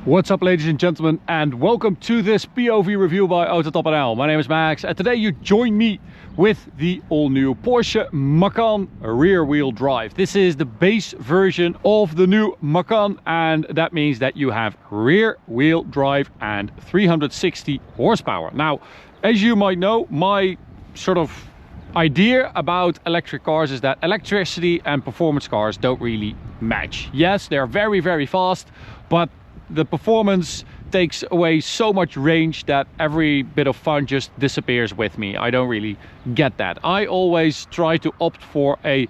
What's up, ladies and gentlemen, and welcome to this POV review by AUTOBAHN. My name is Max, and today you join me with the all-new Porsche Macan rear-wheel drive. This is the base version of the new Macan, and that means that you have rear-wheel drive and 360 horsepower. Now, as you might know, my sort of idea about electric cars is that electricity and performance cars don't really match. Yes, they're very, very fast, but the performance takes away so much range that every bit of fun just disappears with me. I don't really get that. I always try to opt for a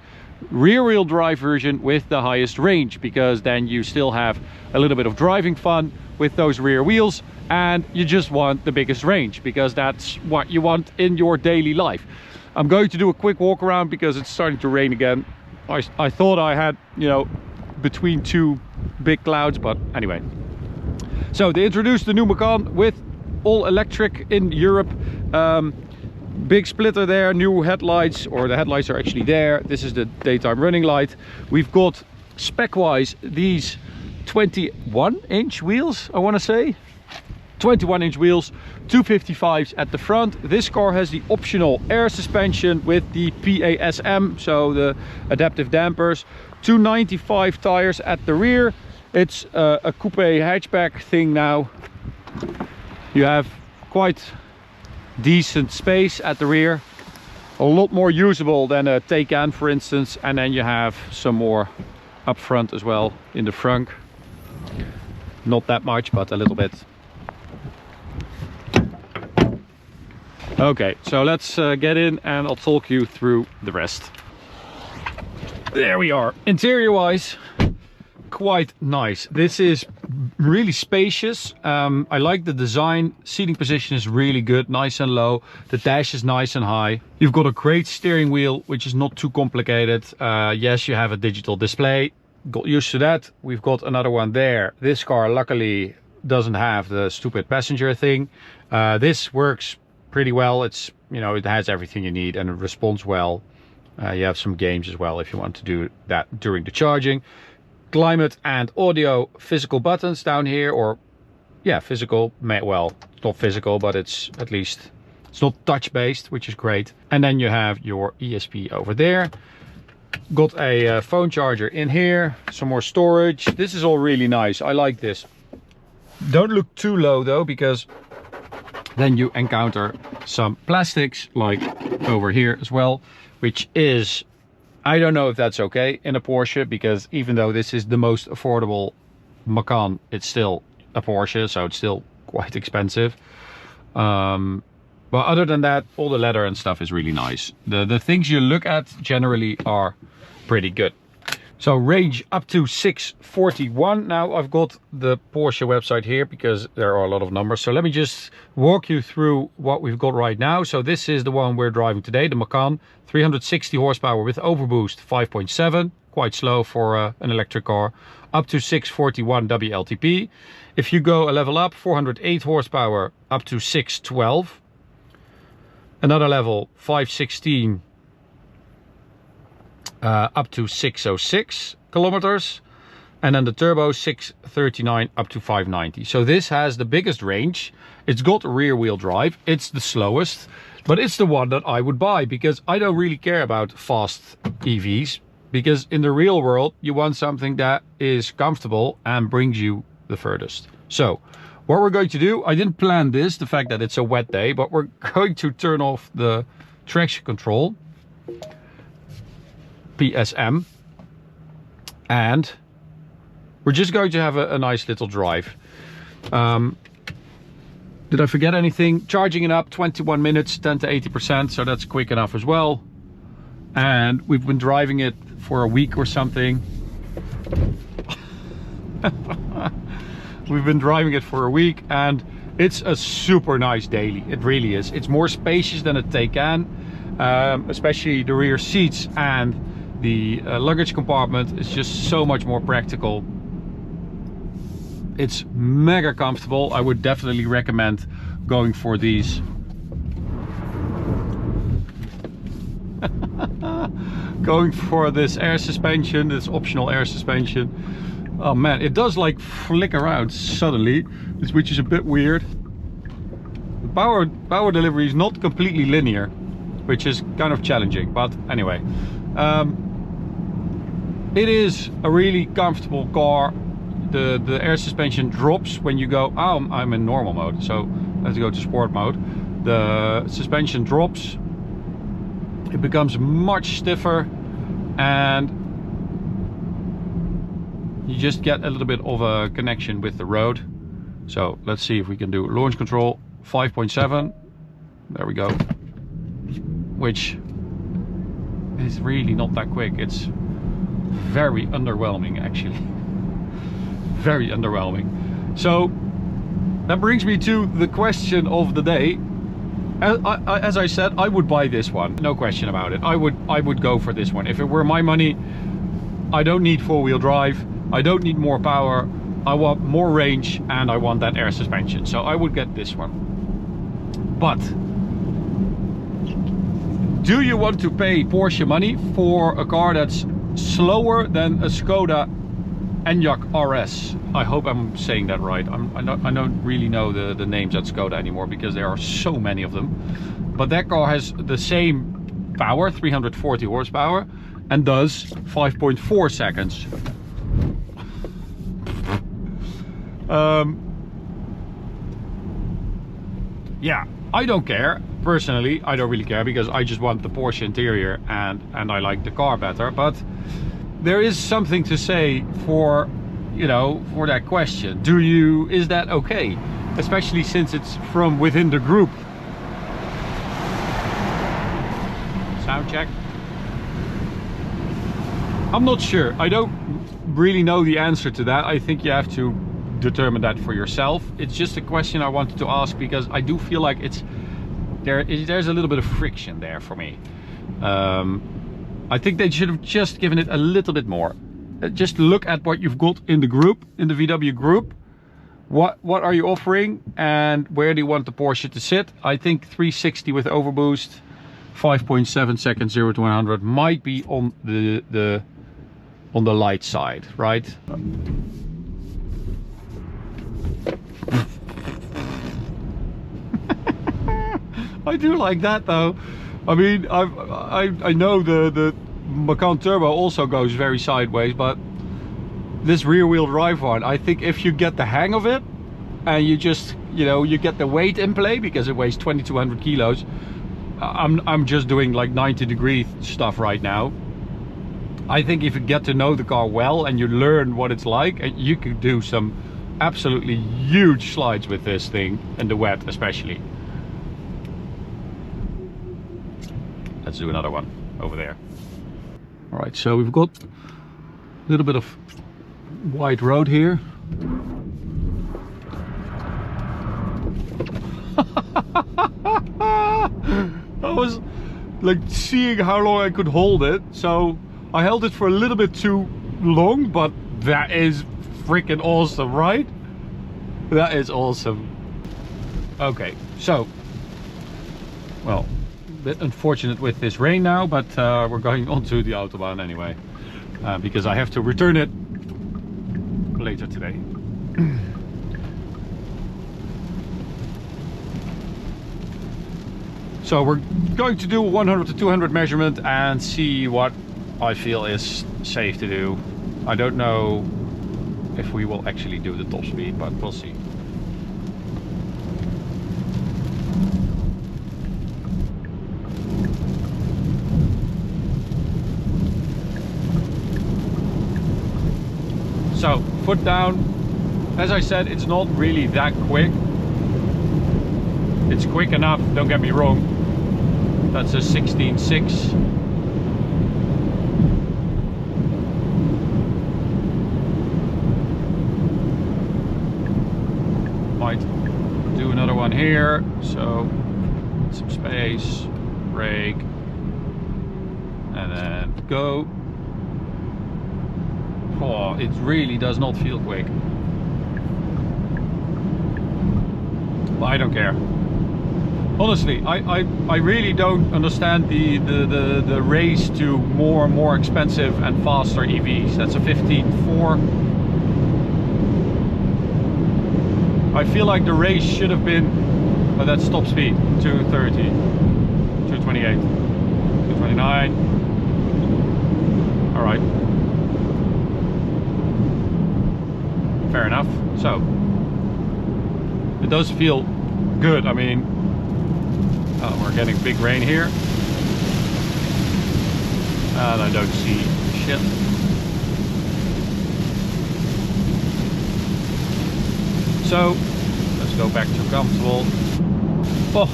rear-wheel drive version with the highest range, because then you still have a little bit of driving fun with those rear wheels, and you just want the biggest range because that's what you want in your daily life. I'm going to do a quick walk around because it's starting to rain again. I thought I had, you know, between two big clouds, but anyway. So they introduced the new Macan with all electric in Europe. Big splitter there, new headlights, or the headlights are actually there. This is the daytime running light. We've got spec-wise these 21-inch wheels, I want to say. 21-inch wheels, 255s at the front. This car has the optional air suspension with the PASM, so the adaptive dampers. 295 tires at the rear. It's a coupe hatchback thing now. You have quite decent space at the rear, a lot more usable than a Taycan, for instance, and then you have some more up front as well in the front. Not that much, but a little bit. Okay, so let's get in and I'll talk you through the rest. There we are. Interior wise, quite nice. This is really spacious. I like the design. Seating position is really good, nice and low. The dash is nice and high. You've got a great steering wheel, which is not too complicated. Yes, you have a digital display. Got used to that. We've got another one there. This car luckily doesn't have the stupid passenger thing. This works pretty well. It's, you know, it has everything you need and it responds well. You have some games as well if you want to do that during the charging. Climate and audio physical buttons down here, or yeah, physical, well, it's not physical, but it's at least, it's not touch based, which is great. And then you have your ESP over there. Got a phone charger in here, some more storage. This is all really nice. I like this. Don't look too low though, because then you encounter some plastics like over here as well, which is, I don't know if that's okay in a Porsche, because even though this is the most affordable Macan, it's still a Porsche, so it's still quite expensive. But other than that, all the leather and stuff is really nice. The things you look at generally are pretty good. So range up to 641. Now I've got the Porsche website here because there are a lot of numbers. So let me just walk you through what we've got right now. So this is the one we're driving today, the Macan. 360 horsepower with overboost 5.7. Quite slow for an electric car. Up to 641 WLTP. If you go a level up, 408 horsepower up to 612. Another level, 516. Up to 606 kilometers, and then the turbo 639 up to 590. So this has the biggest range. It's got rear wheel drive. It's the slowest, but it's the one that I would buy because I don't really care about fast EVs, because in the real world you want something that is comfortable and brings you the furthest. So what we're going to do, I didn't plan this, the fact that it's a wet day, but we're going to turn off the traction control, PSM, and we're just going to have a nice little drive. Did I forget anything? Charging it up 21 minutes, 10 to 80%, so that's quick enough as well. And we've been driving it for a week or something. We've been driving it for a week and it's a super nice daily. It really is. It's more spacious than a Taycan, especially the rear seats, and the luggage compartment is just so much more practical. It's mega comfortable. I would definitely recommend going for these. Going for this air suspension, this optional air suspension. Oh man, it does like flick around suddenly, which is a bit weird. The power delivery is not completely linear, which is kind of challenging, but anyway. It is a really comfortable car. The air suspension drops when you go, oh, I'm in normal mode, so let's go to sport mode. The suspension drops, it becomes much stiffer, and you just get a little bit of a connection with the road. So let's see if we can do launch control 5.7. There we go. Which is really not that quick. It's very underwhelming, actually. Very underwhelming. So that brings me to the question of the day. As I said, I would buy this one, no question about it. I would go for this one. If it were my money, I don't need four-wheel drive. I don't need more power, I want more range, and I want that air suspension. So I would get this one. But do you want to pay Porsche money for a car that's slower than a Skoda Enyaq RS? I hope I'm saying that right. I don't really know the names at Skoda anymore because there are so many of them. But that car has the same power, 340 horsepower, and does 5.4 seconds. Yeah, I don't care. Personally, I don't really care because I just want the Porsche interior and I like the car better. But there is something to say for, you know, for that question. Is that okay? Especially since it's from within the group. Sound check. I'm not sure. I don't really know the answer to that. I think you have to determine that for yourself. It's just a question I wanted to ask because I do feel like there's a little bit of friction there for me. I think they should have just given it a little bit more. Just look at what you've got in the group, in the VW group. What are you offering and where do you want the Porsche to sit? I think 360 with overboost, 5.7 seconds 0 to 100 might be on the light side, right? I do like that though. I mean, I know the Macan Turbo also goes very sideways, but this rear-wheel drive one, I think if you get the hang of it and you just, you know, you get the weight in play because it weighs 2200 kilos. I'm just doing like 90-degree stuff right now. I think if you get to know the car well and you learn what it's like, you could do some absolutely huge slides with this thing in the wet especially. Let's do another one over there. All right, so we've got a little bit of wide road here. I was like seeing how long I could hold it, so I held it for a little bit too long, but that is freaking awesome, right? That is awesome. Okay, so, well, a bit unfortunate with this rain now, but we're going onto the Autobahn anyway, because I have to return it later today. So we're going to do a 100 to 200 measurement and see what I feel is safe to do. I don't know if we will actually do the top speed, but we'll see. So, foot down. As I said, it's not really that quick. It's quick enough, don't get me wrong. That's a 16.6. Might do another one here, so some space, brake, and then go. Oh, it really does not feel quick. But I don't care. Honestly, I really don't understand the race to more and more expensive and faster EVs. That's a 15.4. I feel like the race should have been at that stop speed, 230, 228, 229. All right. Fair enough. So it does feel good. I mean, oh, we're getting big rain here, and I don't see shit. So let's go back to comfortable. Oh,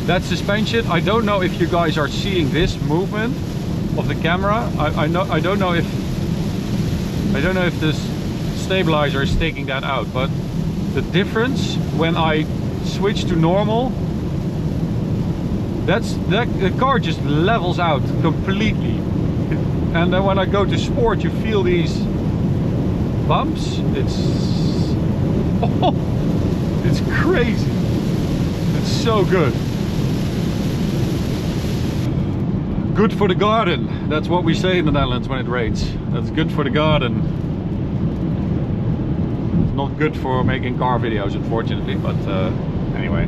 that suspension. I don't know if you guys are seeing this movement of the camera. I don't know if this stabilizer is taking that out, but the difference when I switch to normal, the car just levels out completely. And then when I go to sport, you feel these bumps. It's crazy. It's so good. Good for the garden. That's what we say in the Netherlands when it rains. That's good for the garden. It's not good for making car videos, unfortunately, but anyway.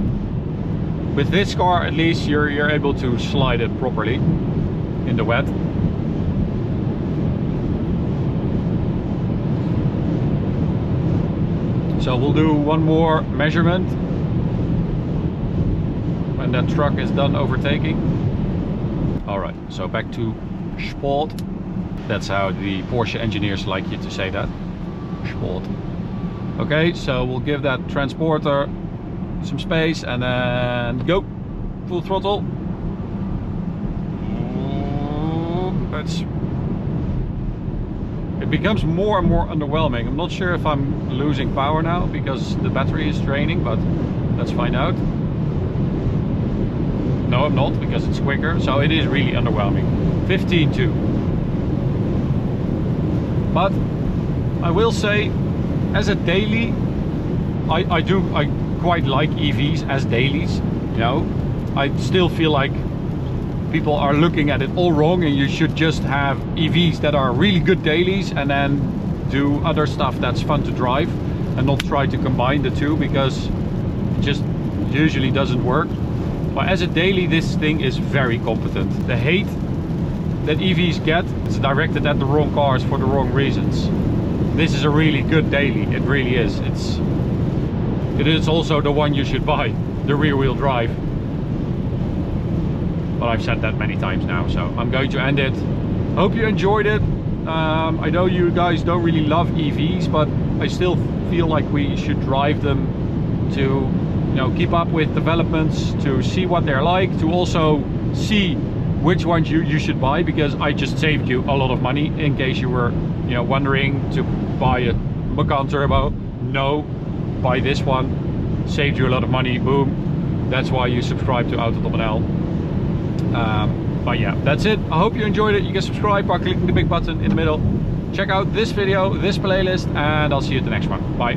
With this car, at least you're able to slide it properly in the wet. So we'll do one more measurement when that truck is done overtaking. All right, so back to sport. That's how the Porsche engineers like you to say that. Sport. Okay, so we'll give that transporter some space and then go. Full throttle. It becomes more and more underwhelming. I'm not sure if I'm losing power now because the battery is draining, but let's find out. No, I'm not, because it's quicker, so it is really underwhelming. 15.2. But I will say, as a daily, I quite like EVs as dailies. You know, I still feel like people are looking at it all wrong, and you should just have EVs that are really good dailies and then do other stuff that's fun to drive and not try to combine the two, because it just usually doesn't work. But as a daily, this thing is very competent. The hate that EVs get is directed at the wrong cars for the wrong reasons. This is a really good daily. It really is. It is also the one you should buy, the rear-wheel drive. But I've said that many times now, so I'm going to end it. Hope you enjoyed it. I know you guys don't really love EVs, but I still feel like we should drive them to, you know, keep up with developments, to see what they're like, to also see which ones you should buy, because I just saved you a lot of money in case you were, you know, wondering to buy a Macan Turbo. No, buy this one. Saved you a lot of money. Boom. That's why you subscribe to AUTOBAHN. But yeah, that's it. I hope you enjoyed it. You can subscribe by clicking the big button in the middle. Check out this video, this playlist, and I'll see you at the next one. Bye.